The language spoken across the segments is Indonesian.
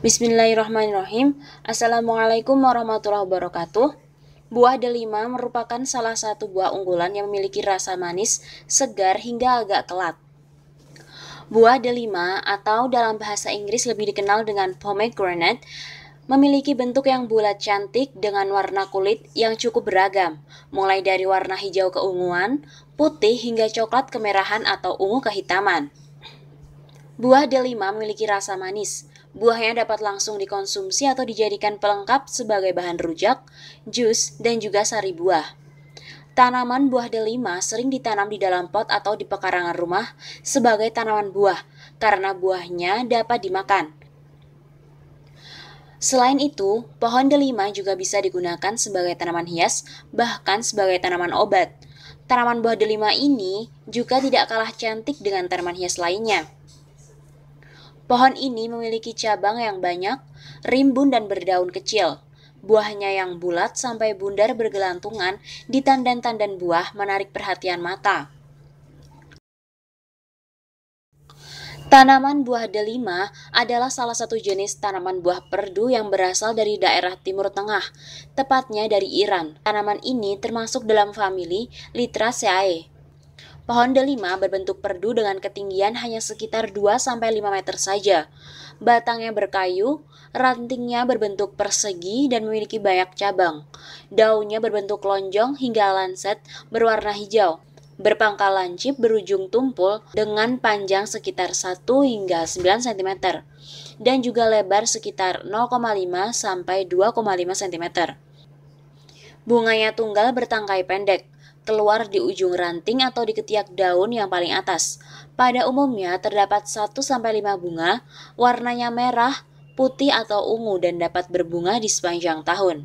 Bismillahirrahmanirrahim. Assalamualaikum warahmatullahi wabarakatuh. Buah delima merupakan salah satu buah unggulan yang memiliki rasa manis, segar hingga agak kelat. Buah delima atau dalam bahasa Inggris lebih dikenal dengan pomegranate memiliki bentuk yang bulat cantik dengan warna kulit yang cukup beragam, mulai dari warna hijau keunguan, putih hingga coklat kemerahan atau ungu kehitaman. Buah delima memiliki rasa manis. Buahnya dapat langsung dikonsumsi atau dijadikan pelengkap sebagai bahan rujak, jus, dan juga sari buah. Tanaman buah delima sering ditanam di dalam pot atau di pekarangan rumah sebagai tanaman buah karena buahnya dapat dimakan. Selain itu, pohon delima juga bisa digunakan sebagai tanaman hias, bahkan sebagai tanaman obat. Tanaman buah delima ini juga tidak kalah cantik dengan tanaman hias lainnya. Pohon ini memiliki cabang yang banyak, rimbun dan berdaun kecil. Buahnya yang bulat sampai bundar bergelantungan di tandan-tandan buah menarik perhatian mata. Tanaman buah delima adalah salah satu jenis tanaman buah perdu yang berasal dari daerah Timur Tengah, tepatnya dari Iran. Tanaman ini termasuk dalam famili Lythraceae. Pohon delima berbentuk perdu dengan ketinggian hanya sekitar 2-5 meter saja. Batangnya berkayu, rantingnya berbentuk persegi dan memiliki banyak cabang. Daunnya berbentuk lonjong hingga lancet berwarna hijau. Berpangkal lancip berujung tumpul dengan panjang sekitar 1 hingga 9 cm dan juga lebar sekitar 0,5 sampai 2,5 cm. Bunganya tunggal bertangkai pendek, keluar di ujung ranting atau di ketiak daun yang paling atas. Pada umumnya terdapat 1-5 bunga, warnanya merah, putih atau ungu dan dapat berbunga di sepanjang tahun.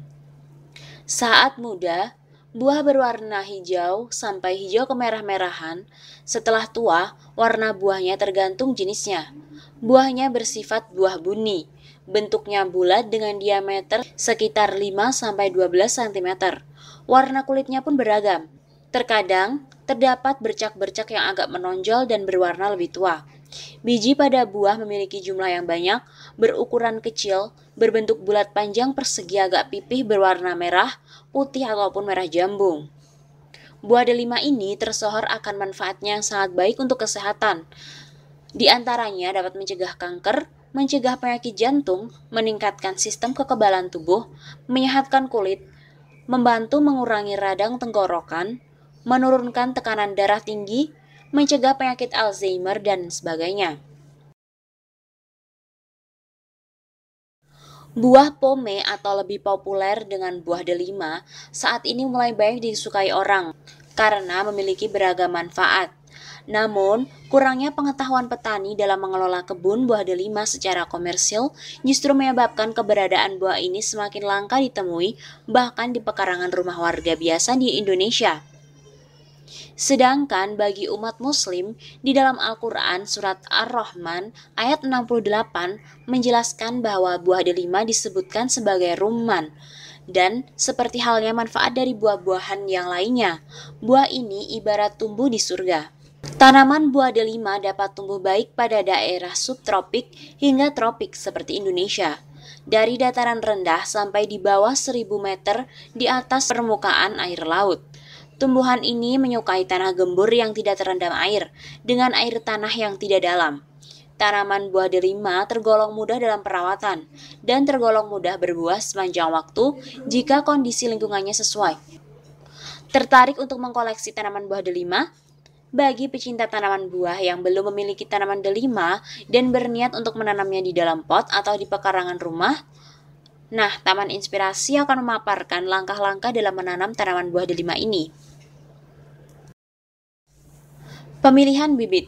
Saat muda, buah berwarna hijau sampai hijau kemerah-merahan. Setelah tua, warna buahnya tergantung jenisnya. Buahnya bersifat buah buni. Bentuknya bulat dengan diameter sekitar 5-12 cm. Warna kulitnya pun beragam. Terkadang, terdapat bercak-bercak yang agak menonjol dan berwarna lebih tua. Biji pada buah memiliki jumlah yang banyak, berukuran kecil, berbentuk bulat panjang persegi agak pipih berwarna merah, putih ataupun merah jambung. Buah delima ini tersohor akan manfaatnya yang sangat baik untuk kesehatan. Di antaranya dapat mencegah kanker, mencegah penyakit jantung, meningkatkan sistem kekebalan tubuh, menyehatkan kulit, membantu mengurangi radang tenggorokan, menurunkan tekanan darah tinggi, mencegah penyakit Alzheimer, dan sebagainya. Buah pome atau lebih populer dengan buah delima saat ini mulai banyak disukai orang karena memiliki beragam manfaat. Namun, kurangnya pengetahuan petani dalam mengelola kebun buah delima secara komersil justru menyebabkan keberadaan buah ini semakin langka ditemui bahkan di pekarangan rumah warga biasa di Indonesia. Sedangkan bagi umat muslim, di dalam Al-Quran surat Ar-Rahman ayat 68 menjelaskan bahwa buah delima disebutkan sebagai rumman. Dan seperti halnya manfaat dari buah-buahan yang lainnya, buah ini ibarat tumbuh di surga. Tanaman buah delima dapat tumbuh baik pada daerah subtropik hingga tropik seperti Indonesia. Dari dataran rendah sampai di bawah 1000 meter di atas permukaan air laut. Tumbuhan ini menyukai tanah gembur yang tidak terendam air, dengan air tanah yang tidak dalam. Tanaman buah delima tergolong mudah dalam perawatan, dan tergolong mudah berbuah sepanjang waktu jika kondisi lingkungannya sesuai. Tertarik untuk mengkoleksi tanaman buah delima? Bagi pecinta tanaman buah yang belum memiliki tanaman delima dan berniat untuk menanamnya di dalam pot atau di pekarangan rumah, nah, Taman Inspirasi akan memaparkan langkah-langkah dalam menanam tanaman buah delima ini. Pemilihan bibit.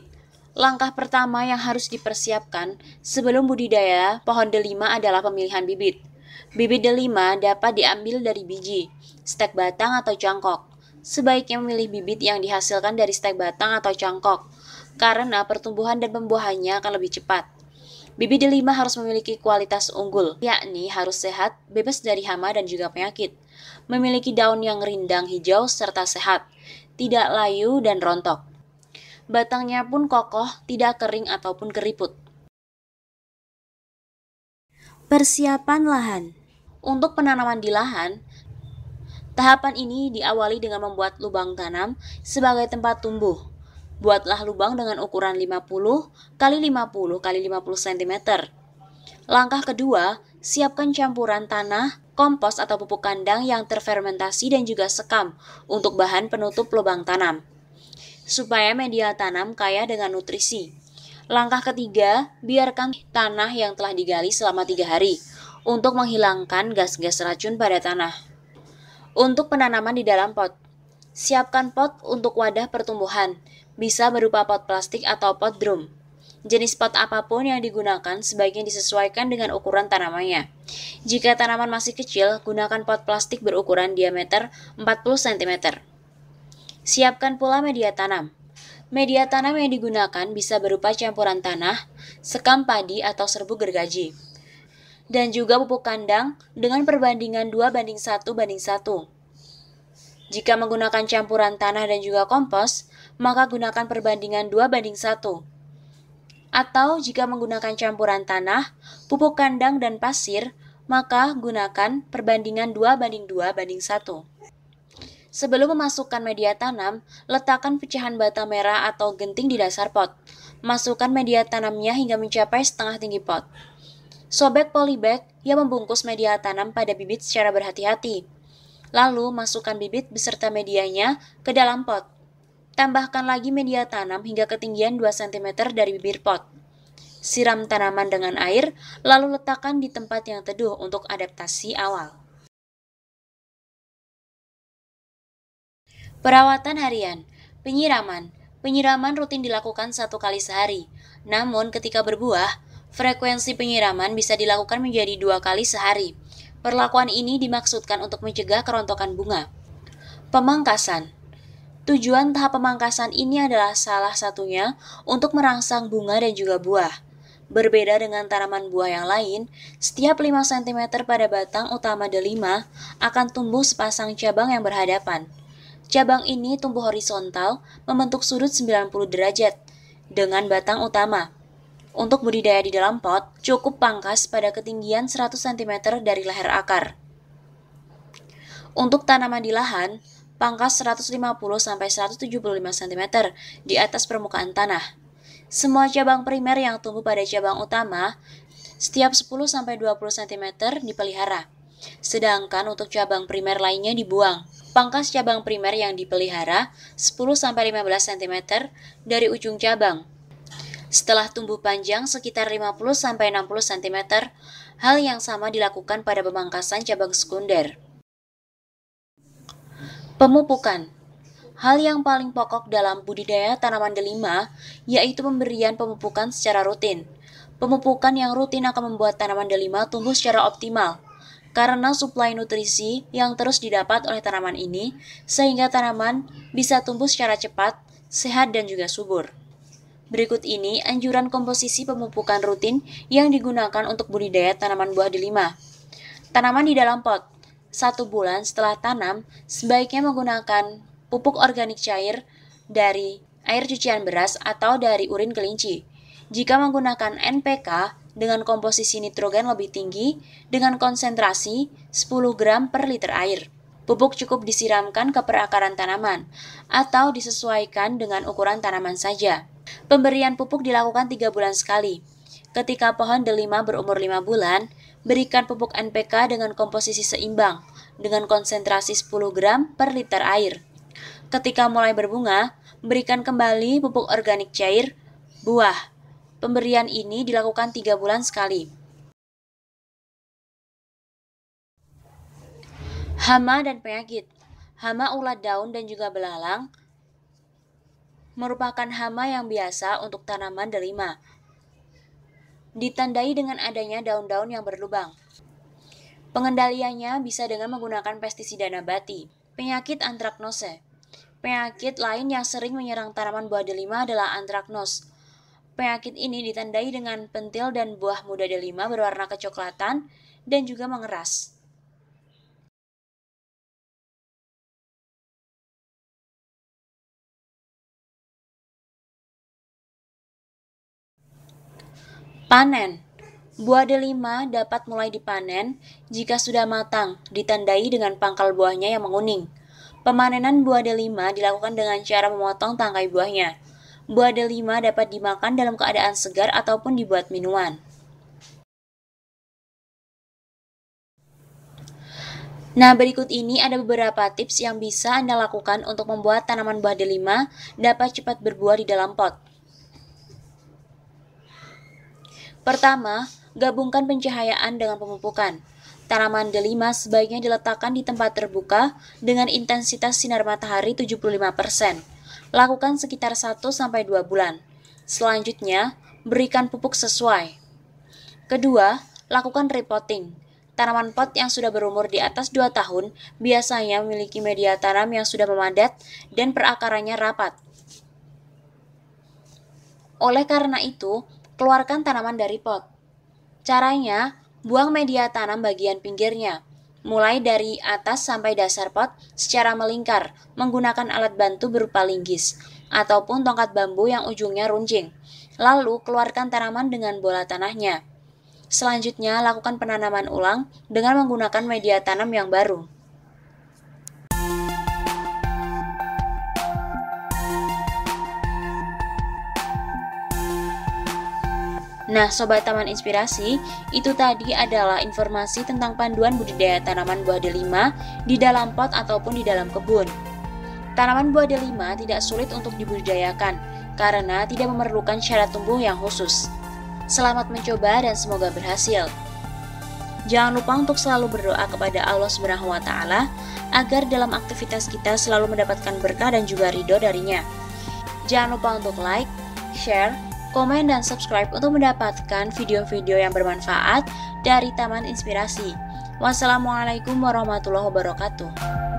Langkah pertama yang harus dipersiapkan sebelum budidaya pohon delima adalah pemilihan bibit. Bibit delima dapat diambil dari biji, stek batang atau cangkok. Sebaiknya memilih bibit yang dihasilkan dari stek batang atau cangkok, karena pertumbuhan dan pembuahannya akan lebih cepat. Bibit delima harus memiliki kualitas unggul, yakni harus sehat, bebas dari hama dan juga penyakit. Memiliki daun yang rindang hijau serta sehat, tidak layu dan rontok. Batangnya pun kokoh, tidak kering ataupun keriput. Persiapan lahan. Untuk penanaman di lahan, tahapan ini diawali dengan membuat lubang tanam sebagai tempat tumbuh. Buatlah lubang dengan ukuran 50 x 50 x 50 cm. Langkah kedua, siapkan campuran tanah, kompos atau pupuk kandang yang terfermentasi dan juga sekam untuk bahan penutup lubang tanam, supaya media tanam kaya dengan nutrisi. Langkah ketiga, biarkan tanah yang telah digali selama 3 hari untuk menghilangkan gas-gas racun pada tanah. Untuk penanaman di dalam pot, siapkan pot untuk wadah pertumbuhan, bisa berupa pot plastik atau pot drum. Jenis pot apapun yang digunakan sebaiknya disesuaikan dengan ukuran tanamannya. Jika tanaman masih kecil, gunakan pot plastik berukuran diameter 40 cm. Siapkan pula media tanam. Media tanam yang digunakan bisa berupa campuran tanah, sekam padi atau serbuk gergaji, dan juga pupuk kandang dengan perbandingan 2:1:1. Jika menggunakan campuran tanah dan juga kompos, maka gunakan perbandingan 2:1. Atau jika menggunakan campuran tanah, pupuk kandang dan pasir, maka gunakan perbandingan 2:2:1. Sebelum memasukkan media tanam, letakkan pecahan bata merah atau genting di dasar pot. Masukkan media tanamnya hingga mencapai setengah tinggi pot. Sobek polybag yang membungkus media tanam pada bibit secara berhati-hati. Lalu, masukkan bibit beserta medianya ke dalam pot. Tambahkan lagi media tanam hingga ketinggian 2 cm dari bibir pot. Siram tanaman dengan air, lalu letakkan di tempat yang teduh untuk adaptasi awal. Perawatan harian. Penyiraman. Penyiraman rutin dilakukan 1 kali sehari. Namun ketika berbuah, frekuensi penyiraman bisa dilakukan menjadi 2 kali sehari. Perlakuan ini dimaksudkan untuk mencegah kerontokan bunga. Pemangkasan. Tujuan tahap pemangkasan ini adalah salah satunya untuk merangsang bunga dan juga buah. Berbeda dengan tanaman buah yang lain, setiap 5 cm pada batang utama delima akan tumbuh sepasang cabang yang berhadapan. Cabang ini tumbuh horizontal membentuk sudut 90 derajat dengan batang utama. Untuk budidaya di dalam pot, cukup pangkas pada ketinggian 100 cm dari leher akar. Untuk tanaman di lahan, pangkas 150-175 cm di atas permukaan tanah. Semua cabang primer yang tumbuh pada cabang utama, setiap 10-20 cm dipelihara. Sedangkan untuk cabang primer lainnya dibuang. Pangkas cabang primer yang dipelihara 10-15 cm dari ujung cabang. Setelah tumbuh panjang sekitar 50-60 cm, hal yang sama dilakukan pada pemangkasan cabang sekunder. Pemupukan. Hal yang paling pokok dalam budidaya tanaman delima yaitu pemberian pemupukan secara rutin. Pemupukan yang rutin akan membuat tanaman delima tumbuh secara optimal karena suplai nutrisi yang terus didapat oleh tanaman ini, sehingga tanaman bisa tumbuh secara cepat, sehat, dan juga subur. Berikut ini anjuran komposisi pemupukan rutin yang digunakan untuk budidaya tanaman buah delima. Tanaman di dalam pot. 1 bulan setelah tanam, sebaiknya menggunakan pupuk organik cair dari air cucian beras atau dari urin kelinci. Jika menggunakan NPK dengan komposisi nitrogen lebih tinggi dengan konsentrasi 10 gram per liter air. Pupuk cukup disiramkan ke perakaran tanaman atau disesuaikan dengan ukuran tanaman saja. Pemberian pupuk dilakukan 3 bulan sekali. Ketika pohon delima berumur 5 bulan, berikan pupuk NPK dengan komposisi seimbang dengan konsentrasi 10 gram per liter air. Ketika mulai berbunga, berikan kembali pupuk organik cair buah. Pemberian ini dilakukan 3 bulan sekali. Hama dan penyakit. Hama ulat daun dan juga belalang merupakan hama yang biasa untuk tanaman delima. Ditandai dengan adanya daun-daun yang berlubang. Pengendaliannya bisa dengan menggunakan pestisida nabati. Penyakit antraknose. Penyakit lain yang sering menyerang tanaman buah delima adalah antraknos. Penyakit ini ditandai dengan pentil dan buah muda delima berwarna kecoklatan dan juga mengeras. Panen. Buah delima dapat mulai dipanen jika sudah matang, ditandai dengan pangkal buahnya yang menguning. Pemanenan buah delima dilakukan dengan cara memotong tangkai buahnya. Buah delima dapat dimakan dalam keadaan segar ataupun dibuat minuman. Nah, berikut ini ada beberapa tips yang bisa Anda lakukan untuk membuat tanaman buah delima dapat cepat berbuah di dalam pot. Pertama, gabungkan pencahayaan dengan pemupukan. Tanaman delima sebaiknya diletakkan di tempat terbuka dengan intensitas sinar matahari 75%. Lakukan sekitar 1-2 bulan. Selanjutnya, berikan pupuk sesuai. Kedua, lakukan repotting. Tanaman pot yang sudah berumur di atas 2 tahun biasanya memiliki media tanam yang sudah memadat dan perakarannya rapat. Oleh karena itu, keluarkan tanaman dari pot. Caranya, buang media tanam bagian pinggirnya, mulai dari atas sampai dasar pot secara melingkar menggunakan alat bantu berupa linggis ataupun tongkat bambu yang ujungnya runcing. Lalu, keluarkan tanaman dengan bola tanahnya. Selanjutnya, lakukan penanaman ulang dengan menggunakan media tanam yang baru. Nah, Sobat Taman Inspirasi, itu tadi adalah informasi tentang panduan budidaya tanaman buah delima di dalam pot ataupun di dalam kebun. Tanaman buah delima tidak sulit untuk dibudidayakan karena tidak memerlukan syarat tumbuh yang khusus. Selamat mencoba dan semoga berhasil. Jangan lupa untuk selalu berdoa kepada Allah Subhanahu wa Ta'ala agar dalam aktivitas kita selalu mendapatkan berkah dan juga ridho darinya. Jangan lupa untuk like, share, komen, dan subscribe untuk mendapatkan video-video yang bermanfaat dari Taman Inspirasi. Wassalamualaikum warahmatullahi wabarakatuh.